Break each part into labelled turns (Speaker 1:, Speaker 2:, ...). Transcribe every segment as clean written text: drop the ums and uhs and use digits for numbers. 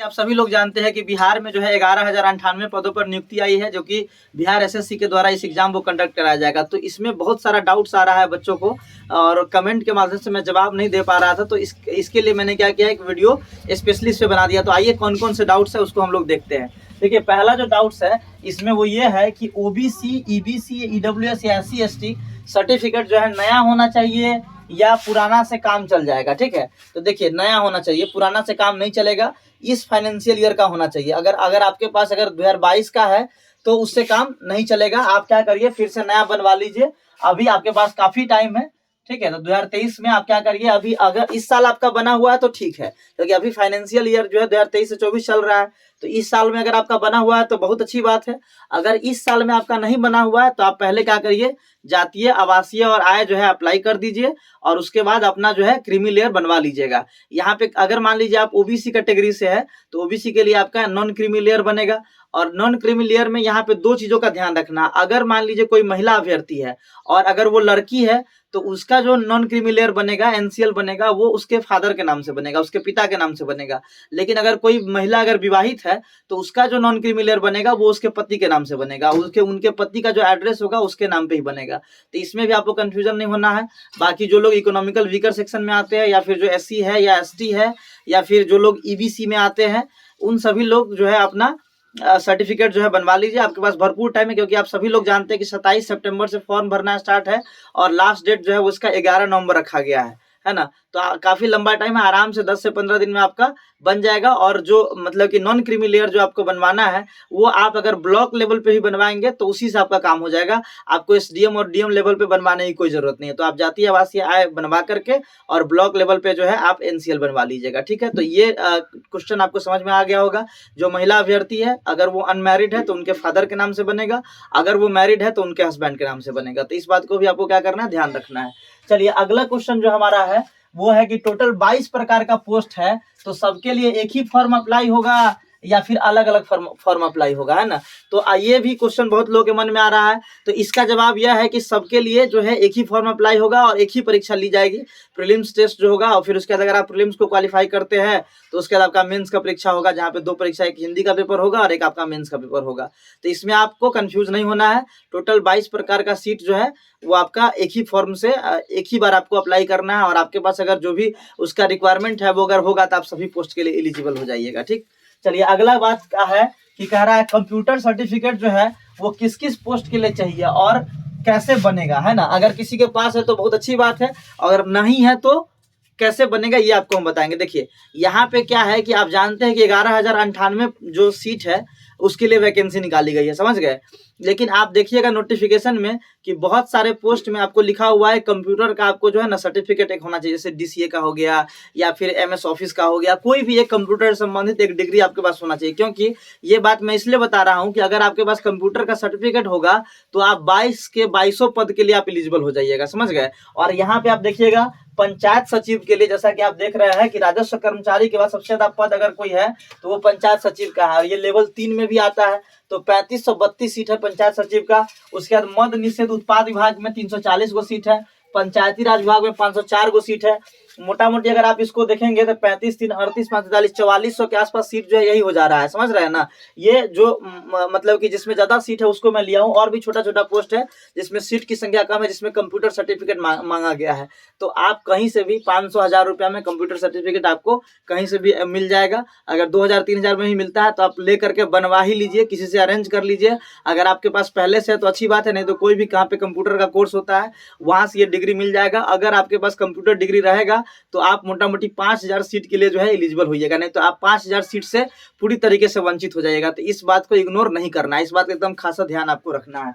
Speaker 1: आप सभी लोग जानते हैं कि बिहार में जो है 11,098 पदों पर नियुक्ति आई है, जो कि बिहार एसएससी के द्वारा इस एग्जाम को कंडक्ट कराया जाएगा। तो इसमें बहुत सारा डाउट्स आ रहा है बच्चों को, और कमेंट के माध्यम से मैं जवाब नहीं दे पा रहा था, तो इसके लिए मैंने क्या किया, एक वीडियो स्पेशली इस पे बना दिया। तो आइए कौन कौन से डाउट्स है उसको हम लोग देखते हैं। देखिए, पहला जो डाउट्स है इसमें वो ये है कि ओबीसी, ईबीसी, ईडब्ल्यूएस या एससी एसटी सर्टिफिकेट जो है नया होना चाहिए या पुराना से काम चल जाएगा। ठीक है, तो देखिए, नया होना चाहिए, पुराना से काम नहीं चलेगा, इस फाइनेंशियल ईयर का होना चाहिए। अगर आपके पास अगर 2022 का है तो उससे काम नहीं चलेगा। आप क्या करिए, फिर से नया बनवा लीजिए, अभी आपके पास काफी टाइम है। ठीक है, तो 2023 में आप क्या करिए, अभी अगर इस साल आपका बना हुआ है तो ठीक है, क्योंकि अभी फाइनेंशियल ईयर जो है 2023 से 24 चल रहा है। तो इस साल में अगर आपका बना हुआ है तो बहुत अच्छी बात है। अगर इस साल में आपका नहीं बना हुआ है तो आप पहले क्या करिए, जातीय, आवासीय और आय जो है अप्लाई कर दीजिए, और उसके बाद अपना जो है क्रीमी लेयर बनवा लीजिएगा। यहाँ पे अगर मान लीजिए आप ओबीसी कैटेगरी से है तो ओबीसी के लिए आपका नॉन क्रीमी लेयर बनेगा। और नॉन क्रीमी लेयर में यहाँ पे दो चीजों का ध्यान रखना, अगर मान लीजिए कोई महिला अभ्यर्थी है और अगर वो लड़की है तो उसका जो नॉन क्रीमी लेयर बनेगा, एनसीएल बनेगा, वो उसके फादर के नाम से बनेगा, उसके पिता के नाम से बनेगा। लेकिन अगर कोई महिला अगर विवाहित है तो उसका जो नॉन क्रीमी लेयर बनेगा वो उसके पति के नाम से बनेगा, उनके पति का जो एड्रेस होगा उसके नाम पे ही बनेगा। तो इसमें भी आपको कंफ्यूजन नहीं होना है। बाकी जो लोग इकोनॉमिकल वीकर सेक्शन में आते हैं, या फिर जो एससी है या एसटी है, या फिर जो लोग ईबीसी में आते हैं, उन सभी लोग जो है अपना सर्टिफिकेट जो है बनवा लीजिए। आपके पास भरपूर टाइम है, क्योंकि आप सभी लोग जानते हैं कि 27 सितंबर से फॉर्म भरना स्टार्ट है और लास्ट डेट जो है उसका 11 नवंबर रखा गया है ना। तो काफी लंबा टाइम है, आराम से 10 से 15 दिन में आपका बन जाएगा। और जो मतलब कि नॉन क्रीमी लेयर जो आपको बनवाना है वो आप अगर ब्लॉक लेवल पे भी बनवाएंगे तो उसी से आपका काम हो जाएगा। आपको एसडीएम और डीएम लेवल पे बनवाने की कोई जरूरत नहीं है। तो आप जातीय, आवासीय, आय बनवा करके और ब्लॉक लेवल पे जो है आप एनसीएल बनवा लीजिएगा। ठीक है, तो ये क्वेश्चन आपको समझ में आ गया होगा। जो महिला अभ्यर्थी है अगर वो अनमैरिड है तो उनके फादर के नाम से बनेगा, अगर वो मैरिड है तो उनके हस्बैंड के नाम से बनेगा। तो इस बात को भी आपको क्या करना है, ध्यान रखना है। चलिए, अगला क्वेश्चन जो हमारा है वो है कि टोटल 22 प्रकार का पोस्ट है, तो सबके लिए एक ही फॉर्म अप्लाई होगा या फिर अलग अलग फॉर्म अप्लाई होगा, है ना। तो ये भी क्वेश्चन बहुत लोगों के मन में आ रहा है। तो इसका जवाब यह है कि सबके लिए जो है एक ही फॉर्म अप्लाई होगा और एक ही परीक्षा ली जाएगी, प्रीलिम्स टेस्ट जो होगा, और फिर उसके बाद अगर आप प्रीलिम्स को क्वालिफाई करते हैं तो उसके बाद आपका मेंस का परीक्षा होगा, जहाँ पे 2 परीक्षा, एक हिंदी का पेपर होगा और एक आपका मेंस का पेपर होगा। तो इसमें आपको कंफ्यूज नहीं होना है। टोटल 22 प्रकार का सीट जो है वो आपका एक ही फॉर्म से एक ही बार आपको अप्लाई करना है, और आपके पास अगर जो भी उसका रिक्वायरमेंट है वो अगर होगा तो आप सभी पोस्ट के लिए एलिजिबल हो जाइएगा। ठीक, चलिए, अगला बात का है कि कह रहा है कंप्यूटर सर्टिफिकेट जो है वो किस किस पोस्ट के लिए चाहिए और कैसे बनेगा, है ना। अगर किसी के पास है तो बहुत अच्छी बात है, अगर नहीं है तो कैसे बनेगा ये आपको हम बताएंगे। देखिए, यहाँ पे क्या है कि आप जानते हैं कि 11,098 जो सीट है उसके लिए वैकेंसी निकाली गई है, समझ गए। लेकिन आप देखिएगा नोटिफिकेशन में कि बहुत सारे पोस्ट में आपको लिखा हुआ है कंप्यूटर का आपको जो है ना सर्टिफिकेट एक होना चाहिए, जैसे डीसीए का हो गया या फिर एमएस ऑफिस का हो गया, कोई भी एक कंप्यूटर से संबंधित एक डिग्री आपके पास होना चाहिए। क्योंकि ये बात मैं इसलिए बता रहा हूँ कि अगर आपके पास कंप्यूटर का सर्टिफिकेट होगा तो आप 22 के 22 पद के लिए आप एलिजिबल हो जाइएगा, समझ गए। और यहाँ पे आप देखिएगा पंचायत सचिव के लिए, जैसा कि आप देख रहे हैं कि राजस्व कर्मचारी के बाद सबसे ज्यादा पद अगर कोई है तो वो पंचायत सचिव का है, और ये लेवल 3 में भी आता है। तो 3532 सीट है पंचायत सचिव का। उसके बाद मद्य निषेध उत्पाद विभाग में 340 गो सीट है, पंचायती राज विभाग में 504 गो सीट है। मोटा मोटी अगर आप इसको देखेंगे तो 35, 3, 38, 5, 4400 के आसपास सीट जो है यही हो जा रहा है, समझ रहे हैं ना। ये जो मतलब कि जिसमें ज्यादा सीट है उसको मैं लिया हूँ, और भी छोटा छोटा पोस्ट है जिसमें सीट की संख्या कम है, जिसमें कंप्यूटर सर्टिफिकेट मांगा गया है। तो आप कहीं से भी 500-1000 रुपया में कंप्यूटर सर्टिफिकेट आपको कहीं से भी मिल जाएगा। अगर 2000-3000 में ही मिलता है तो आप ले करके बनवा ही लीजिए, किसी से अरेंज कर लीजिए। अगर आपके पास पहले से है तो अच्छी बात है, नहीं तो कोई भी कहाँ पे कंप्यूटर का कोर्स होता है वहां से ये डिग्री मिल जाएगा। अगर आपके पास कंप्यूटर डिग्री रहेगा तो आप मोटा मोटी 5000 सीट के लिए जो है एलिजिबल होइएगा, नहीं तो आप 5000 सीट से पूरी तरीके से वंचित हो जाएगा। तो इस बात को इग्नोर नहीं करना है, इस बात का एकदम खासा ध्यान आपको रखना है।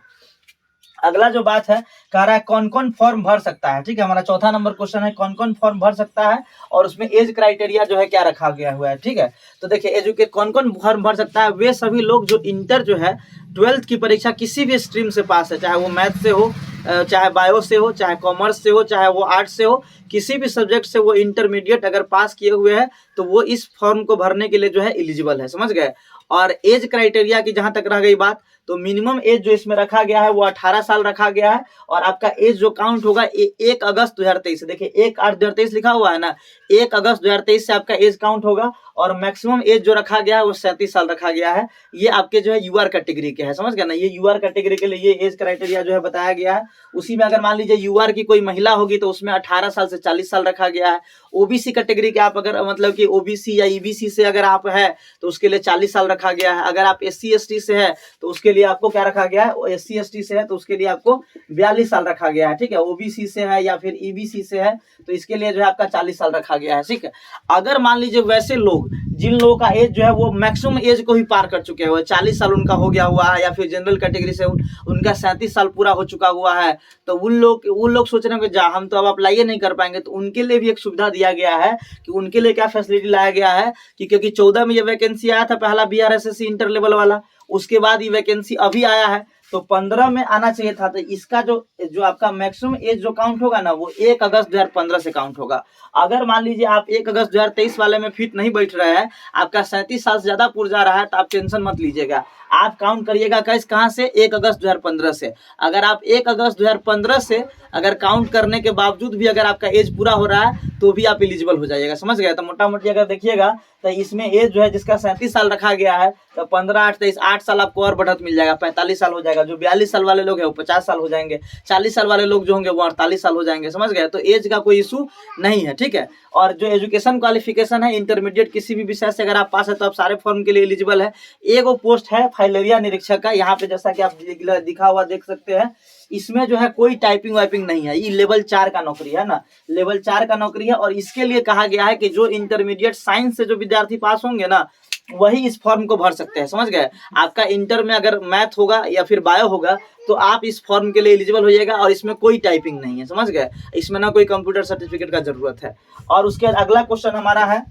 Speaker 1: अगला जो बात है, कह रहा है कौन कौन फॉर्म भर सकता है। ठीक है, हमारा चौथा नंबर क्वेश्चन है कौन कौन फॉर्म भर सकता है और उसमें एज क्राइटेरिया जो है क्या रखा गया हुआ है। ठीक है, तो देखिए एजुकेट कौन कौन फॉर्म भर सकता है, वे सभी लोग जो इंटर जो है 12th की परीक्षा किसी भी स्ट्रीम से पास है, चाहे वो मैथ से हो, चाहे बायो से हो, चाहे कॉमर्स से हो, चाहे वो आर्ट्स से हो, किसी भी सब्जेक्ट से वो इंटरमीडिएट अगर पास किए हुए हैं तो वो इस फॉर्म को भरने के लिए जो है एलिजिबल है, समझ गए। और एज क्राइटेरिया की जहां तक रह गई बात, तो मिनिमम एज जो इसमें रखा गया है वो 18 साल रखा गया है। और आपका एज जो काउंट होगा 1 अगस्त 2023 से, देखिए 1/8/2023 लिखा हुआ है ना, 1 अगस्त 2023 से आपका एज काउंट होगा। और मैक्सिमम एज जो रखा गया है वो 37 साल रखा गया है। ये आपके जो है यूआर कैटेगरी के है, समझ गया ना, ये यूआर कैटेगरी के लिए ये एज क्राइटेरिया जो है बताया गया है। उसी में अगर मान लीजिए यूआर की कोई महिला होगी तो उसमें 18 साल से 40 साल रखा गया है। ओबीसी कैटेगरी के आप अगर मतलब कि ओबीसी या ईबीसी से अगर आप है तो उसके लिए 40 साल रखा गया है। अगर आप एससी एसटी से है तो उसके लिए आपको क्या रखा गया है, एससी एसटी से है तो उसके लिए आपको 42 साल रखा गया है, ठीक है। ओबीसी से है या फिर ईबीसी से है तो इसके लिए जो है आपका 40 साल रखा गया है, ठीक है। अगर मान लीजिए वैसे लोग जिन लोगों का एज जो है वो मैक्सिमम एज को ही पार कर चुके हैं, 40 साल उनका हो गया हुआ है, या फिर जनरल कैटेगरी से उनका 37 साल पूरा हो चुका हुआ है, तो उन लोग सोच रहे हैं कि जा हम तो अब अप्लाई नहीं कर पाएंगे, तो उनके लिए भी एक सुविधा दिया गया है कि उनके लिए क्या फैसिलिटी लाया गया है कि क्योंकि 14 में ये वैकेंसी आया था पहला बीआरएसएससी इंटर लेवल वाला, उसके बाद ये वैकेंसी अभी आया है तो 15 में आना चाहिए था। तो इसका जो आपका मैक्सिमम एज जो काउंट होगा ना वो 1 अगस्त 2015 से काउंट होगा। अगर मान लीजिए आप 1 अगस्त 2023 वाले में फिट नहीं बैठ रहे हैं, आपका 37 साल से ज्यादा पूर जा रहा है, तो आप टेंशन मत लीजिएगा, आप काउंट करिएगा कहाँ से, 1 अगस्त 2015 से। अगर आप 1 अगस्त 2015 से अगर काउंट करने के बावजूद भी अगर आपका एज पूरा हो रहा है तो भी आप एलिजिबल हो जाइएगा, समझ गए। तो मोटा मोटी अगर देखिएगा तो इसमें एज जो है जिसका 37 साल रखा गया है तो 15 8 23 8 साल आपको और बढ़त मिल जाएगा, 45 साल हो जाएगा। जो 42 साल वाले लोग हैं वो 50 साल हो जाएंगे, 40 साल वाले लोग जो होंगे वो 48 साल हो जाएंगे, समझ गए। तो एज का कोई इशू नहीं है, ठीक है। और जो एजुकेशन क्वालिफिकेशन है इंटरमीडिएट किसी भी विषय से अगर आप पास है तो आप सारे फॉर्म के लिए एलिजिबल है। एगो पोस्ट है फाइलेरिया निरीक्षक का, यहाँ पे जैसा कि आप दिखा हुआ देख सकते हैं, इसमें जो है कोई टाइपिंग वाइपिंग नहीं है, ये लेवल 4 का नौकरी है ना, लेवल 4 का नौकरी है। और इसके लिए कहा गया है कि जो इंटरमीडिएट साइंस से जो विद्यार्थी पास होंगे ना वही इस फॉर्म को भर सकते हैं, समझ गए। आपका इंटर में अगर मैथ होगा या फिर बायो होगा तो आप इस फॉर्म के लिए एलिजिबल हो जाएगा। और इसमें कोई टाइपिंग नहीं है, समझ गए, इसमें ना कोई कंप्यूटर सर्टिफिकेट का जरूरत है। और उसके बाद अगला क्वेश्चन हमारा है,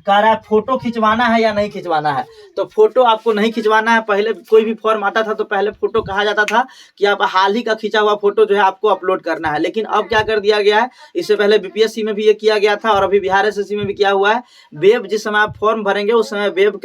Speaker 1: कह रहा है फोटो खिंचवाना है या नहीं खिंचवाना है। तो फोटो आपको नहीं खिंचवाना है। पहले कोई भी फॉर्म आता था तो पहले फोटो कहा जाता था कि आप हाल ही का खींचा हुआ फोटो जो है आपको अपलोड करना है, लेकिन अब क्या कर दिया गया है, इससे पहले बीपीएससी में भी ये किया गया था और अभी बिहार एसएससी में भी किया हुआ है। वेब जिस समय आप फॉर्म भरेंगे उस समय वेब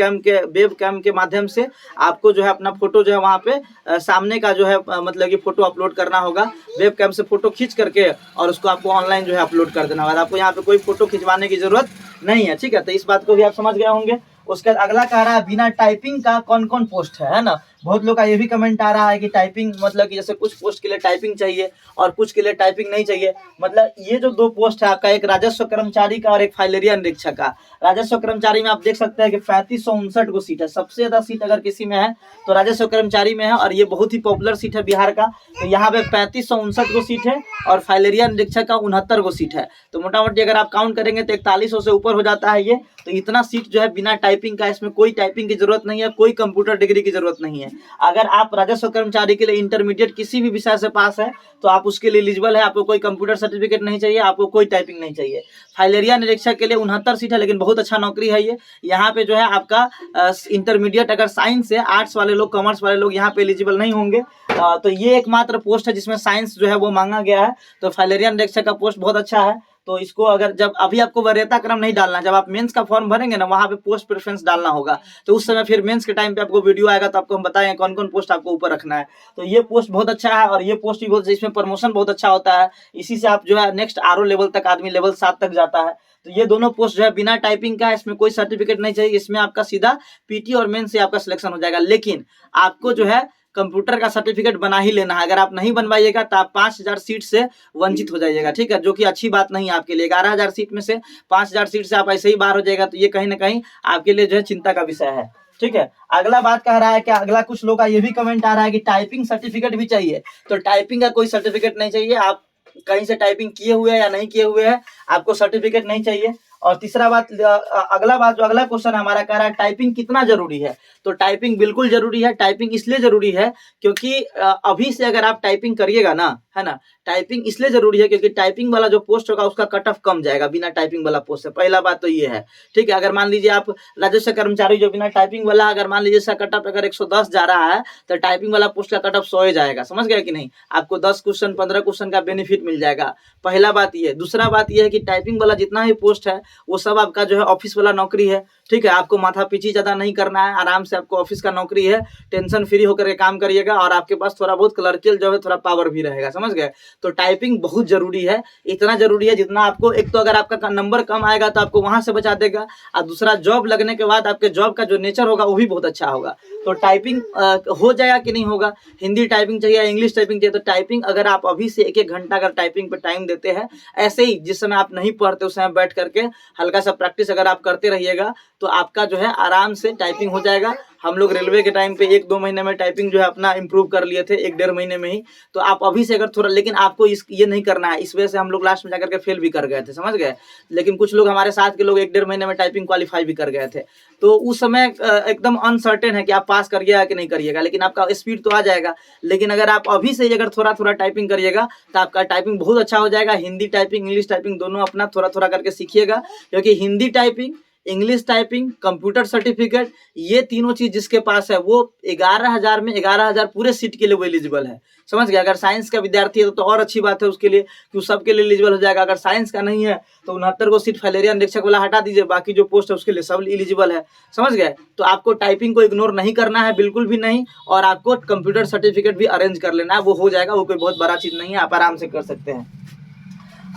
Speaker 1: कैम के माध्यम से आपको जो है अपना फोटो जो है वहाँ पे सामने का जो है मतलब कि फोटो अपलोड करना होगा। वेब कैम से फोटो खींच करके और उसको आपको ऑनलाइन जो है अपलोड कर देना होगा। आपको यहाँ पे कोई फोटो खिंचवाने की जरूरत नहीं है, ठीक है। तो इस बात को भी आप समझ गए होंगे। उसके बाद अगला कह रहा है बिना टाइपिंग का कौन कौन पोस्ट है ना। बहुत लोग का ये भी कमेंट आ रहा है कि टाइपिंग मतलब कि जैसे कुछ पोस्ट के लिए टाइपिंग चाहिए और कुछ के लिए टाइपिंग नहीं चाहिए। मतलब ये जो 2 पोस्ट है आपका, एक राजस्व कर्मचारी का और एक फाइलेरिया निरीक्षक का। राजस्व कर्मचारी में आप देख सकते हैं कि 3559 को सीट है, सबसे ज्यादा सीट अगर किसी में है तो राजस्व कर्मचारी में है और ये बहुत ही पॉपुलर सीट है बिहार का। तो यहाँ पे 3559 को सीट है और फाइलेरिया निरीक्षक का 69 को सीट है। तो मोटा मोटी अगर आप काउंट करेंगे तो 4100 से ऊपर हो जाता है ये। तो इतना सीट जो है बिना टाइपिंग का, इसमें कोई टाइपिंग की जरूरत नहीं है, कोई कंप्यूटर डिग्री की जरूरत नहीं है। अगर आप राजस्व कर्मचारी के लिए इंटरमीडिएट किसी भी विषय से पास है तो आप उसके लिए एलिजिबल है। आपको कोई कंप्यूटर सर्टिफिकेट नहीं चाहिए, आपको कोई टाइपिंग नहीं चाहिए। फाइलेरिया निरीक्षक के लिए 69 सीट है, लेकिन बहुत अच्छा नौकरी है ये। यहाँ पे जो है आपका इंटरमीडिएट अगर साइंस है, आर्ट्स वाले लोग, कॉमर्स वाले लोग यहाँ पे एलिजिबल नहीं होंगे। तो ये एकमात्र पोस्ट है जिसमें साइंस जो है वो मांगा गया है। तो फाइलेरिया निरीक्षक का पोस्ट बहुत अच्छा है। तो इसको अगर जब अभी आपको वरीयता क्रम नहीं डालना, जब आप मेंस का फॉर्म भरेंगे ना वहाँ पे पोस्ट प्रेफरेंस डालना होगा। तो उस समय फिर मेंस के टाइम पे आपको वीडियो आएगा तो आपको हम बताएंगे कौन कौन पोस्ट आपको ऊपर रखना है। तो ये पोस्ट बहुत अच्छा है और ये पोस्ट भी बहुत, इसमें प्रमोशन बहुत अच्छा होता है। इसी से आप जो है नेक्स्ट आरओ लेवल तक आदमी लेवल 7 तक जाता है। तो ये दोनों पोस्ट जो है बिना टाइपिंग का है, इसमें कोई सर्टिफिकेट नहीं चाहिए। इसमें आपका सीधा पीटी और मेंस से आपका सिलेक्शन हो जाएगा, लेकिन आपको जो है कंप्यूटर का सर्टिफिकेट बना ही लेना है। अगर आप नहीं बनवाइएगा तो आप 5000 सीट से वंचित हो जाइएगा, ठीक है, जो कि अच्छी बात नहीं है आपके लिए। 11000 सीट में से 5000 सीट से आप ऐसे ही बाहर हो जाएगा, तो ये कहीं ना कहीं आपके लिए जो है चिंता का विषय है, ठीक है। अगला बात कह रहा है कि अगला कुछ लोग का ये भी कमेंट आ रहा है कि टाइपिंग सर्टिफिकेट भी चाहिए। तो टाइपिंग का कोई सर्टिफिकेट नहीं चाहिए, आप कहीं से टाइपिंग किए हुए हैं या नहीं किए हुए हैं, आपको सर्टिफिकेट नहीं चाहिए। और तीसरा बात, अगला क्वेश्चन हमारा कह रहा है टाइपिंग कितना जरूरी है। तो टाइपिंग बिल्कुल जरूरी है। टाइपिंग इसलिए जरूरी है क्योंकि अभी से अगर आप टाइपिंग करिएगा ना, है ना। टाइपिंग इसलिए जरूरी है क्योंकि टाइपिंग वाला जो पोस्ट होगा उसका कट ऑफ कम जाएगा बिना टाइपिंग वाला पोस्ट से, पहला बात तो ये है। ठीक है, अगर मान लीजिए आप राजस्व कर्मचारी जो बिना टाइपिंग वाला, अगर मान लीजिए इसका कट ऑफ अगर 110 जा रहा है तो टाइपिंग वाला पोस्ट का कट ऑफ 100 जाएगा, समझ गए कि नहीं। आपको 10 क्वेश्चन 15 क्वेश्चन का बेनिफिट मिल जाएगा, पहला बात ये। दूसरा बात ये है कि टाइपिंग वाला जितना भी पोस्ट है वो सब आपका जो है ऑफिस वाला नौकरी है। ठीक है, आपको माथा पीछी ज्यादा नहीं करना है, आराम से आपको ऑफिस का नौकरी है, टेंशन फ्री होकर के काम करिएगा और आपके पास थोड़ा बहुत क्लर्कियल जो है थोड़ा पावर भी रहेगा, समझ गए। तो टाइपिंग बहुत जरूरी है, इतना जरूरी है जितना आपको, एक तो अगर आपका नंबर कम आएगा तो आपको वहां से बचा देगा, और दूसरा जॉब लगने के बाद आपके जॉब का जो नेचर होगा वो भी बहुत अच्छा होगा। तो टाइपिंग हो जाएगा कि नहीं होगा, हिंदी टाइपिंग चाहिए, इंग्लिश टाइपिंग चाहिए, तो टाइपिंग अगर आप अभी से 1-1 घंटा अगर टाइपिंग पे टाइम देते हैं, ऐसे ही जिस समय आप नहीं पढ़ते उस समय बैठ करके हल्का सा प्रैक्टिस अगर आप करते रहिएगा तो आपका जो है आराम से टाइपिंग हो जाएगा। हम लोग रेलवे के टाइम पे 1-2 महीने में टाइपिंग जो है अपना इम्प्रूव कर लिए थे, 1-1.5 महीने में ही। तो आप अभी से अगर थोड़ा, लेकिन आपको ये नहीं करना है, इस वजह से हम लोग लास्ट में जाकर के फेल भी कर गए थे, समझ गए। लेकिन कुछ लोग हमारे साथ के लोग 1-1.5 महीने में टाइपिंग क्वालिफाई भी कर गए थे। तो उस समय एकदम अनसर्टेन है कि आप पास करिएगा कि नहीं करिएगा, लेकिन आपका स्पीड तो आ जाएगा। लेकिन अगर आप अभी से अगर थोड़ा थोड़ा टाइपिंग करिएगा तो आपका टाइपिंग बहुत अच्छा हो जाएगा। हिंदी टाइपिंग, इंग्लिश टाइपिंग दोनों अपना थोड़ा थोड़ा करके सीखिएगा, क्योंकि Hindi typing, English typing, computer certificate, ये तीनों चीज जिसके पास है वो 11,000 में 11,000 पूरे सीट के लिए वो एलिजिबल है, समझ गया। अगर साइंस का विद्यार्थी है तो और अच्छी बात है उसके लिए कि सबके लिए एलिजिबल हो जाएगा। अगर साइंस का नहीं है तो 69 को सीट फाइलेरिया निरीक्षक वाला हटा दीजिए, बाकी जो पोस्ट है उसके लिए सब एलिजिबल है, समझ गए। तो आपको टाइपिंग को इग्नोर नहीं करना है, बिल्कुल भी नहीं, और आपको कंप्यूटर सर्टिफिकेट भी अरेंज कर लेना है, वो हो जाएगा, वो कोई बहुत बड़ा चीज नहीं है, आप आराम से कर सकते हैं।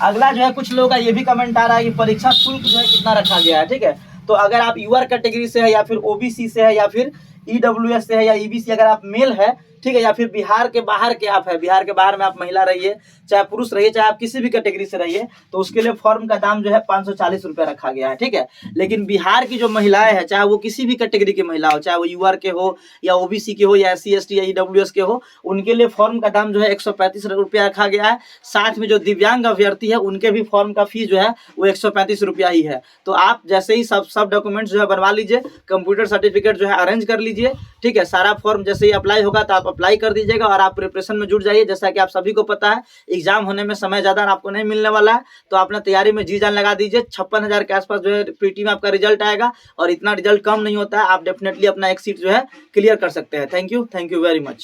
Speaker 1: अगला जो है कुछ लोगों का ये भी कमेंट आ रहा है कि परीक्षा शुल्क जो है कितना रखा गया है। ठीक है, तो अगर आप यूआर कैटेगरी से है या फिर ओबीसी से है या फिर ईडब्ल्यूएस से है या ईबीसी, अगर आप मेल है, ठीक है, या फिर बिहार के बाहर के आप है, बिहार के बाहर में आप महिला रहिए, चाहे पुरुष रहिए, चाहे आप किसी भी कैटेगरी से रहिए, तो उसके लिए फॉर्म का दाम जो है 540 रुपये रखा गया है। ठीक है, लेकिन बिहार की जो महिलाएं हैं, चाहे वो किसी भी कैटेगरी की महिला हो, चाहे वो यूआर के हो या ओबीसी के हो या SC ST या ईडब्ल्यूएस के हो, उनके लिए फॉर्म का दाम जो है 135 रुपया रखा गया है। साथ में जो दिव्यांग अभ्यर्थी है उनके भी फॉर्म का फीस जो है वो 135 रुपया ही है। तो आप जैसे ही सब डॉक्यूमेंट्स जो है बनवा लीजिए, कंप्यूटर सर्टिफिकेट जो है अरेंज कर लीजिए। ठीक है, सारा फॉर्म जैसे ही अप्लाई होगा तो आप अप्लाई कर दीजिएगा और आप प्रिपरेशन में जुट जाइए। जैसा कि आप सभी को पता है एग्जाम होने में समय ज्यादा आपको नहीं मिलने वाला है, तो अपना तैयारी में जी जान लगा दीजिए। 56,000 के आसपास जो है पीटी में आपका रिजल्ट आएगा, और इतना रिजल्ट कम नहीं होता है, आप डेफिनेटली अपना एक सीट जो है क्लियर कर सकते हैं। Thank you very much.